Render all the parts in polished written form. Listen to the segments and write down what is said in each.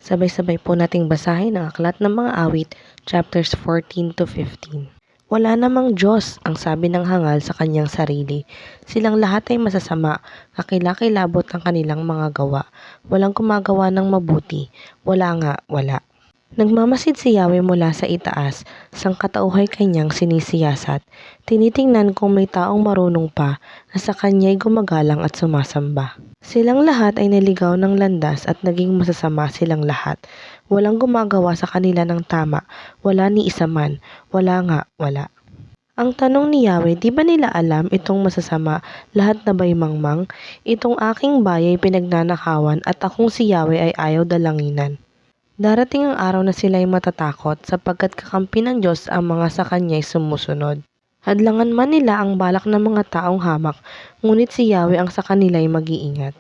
Sabay-sabay po nating basahin ang Aklat ng Mga Awit, chapters 14 to 15. Wala namang Diyos, ang sabi ng hangal sa kanyang sarili. Silang lahat ay masasama, kakilakilabot ang kanilang mga gawa. Walang gumagawa ng mabuti. Wala nga, wala. Nagmamasid si Yahweh mula sa itaas, sangkatauhay kanyang sinisiyasat. Tinitingnan kung may taong marunong pa na sa kanya'y gumagalang at sumasamba. Silang lahat ay naligaw ng landas at naging masasama silang lahat. Walang gumagawa sa kanila ng tama, wala ni isa man, wala nga, wala. Ang tanong ni Yahweh, di ba nila alam itong masasama, lahat na ba'y mangmang? Itong aking bayay pinagnanakawan at akong si Yahweh ay ayaw dalanginan. Darating ang araw na sila'y matatakot sapagkat kakampi ng Diyos ang mga sa kanya'y sumusunod. Hadlangan man nila ang balak ng mga taong hamak, ngunit si Yahweh ang sa kanila'y mag-iingat.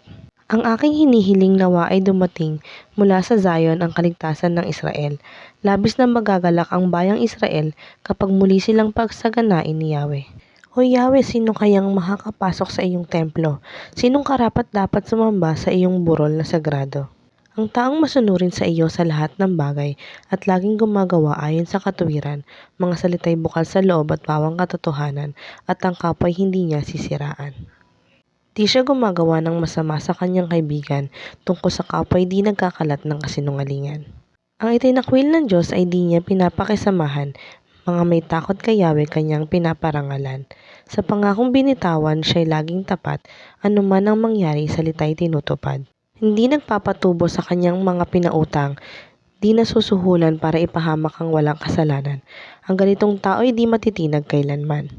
Ang aking hinihiling nawa ay dumating mula sa Zion ang kaligtasan ng Israel. Labis na magagalak ang bayang Israel kapag muli silang pagsaganain ni Yahweh. O Yahweh, sino kayang makakapasok sa iyong templo? Sinong karapat-dapat sumamba sa iyong burol na sagrado? Ang taong masunurin sa iyo sa lahat ng bagay at laging gumagawa ayon sa katuwiran, mga salita'y bukal sa loob at pawang katotohanan, at ang kapwa'y hindi niya sisiraan. Di siya gumagawa ng masama sa kanyang kaibigan, tungkol sa kapwa'y di nagkakalat ng kasinungalingan. Ang itinakwil ng Diyos ay di niya pinapakisamahan, mga may takot kay Yahweh kanyang pinaparangalan. Sa pangakong binitawan siya'y laging tapat, anuman ang mangyari salita'y tinutupad. Hindi nagpapatubo sa kanyang mga pinautang, di nasusuhulan para ipahamak ang walang kasalanan. Ang ganitong tao'y di matitinag kailanman.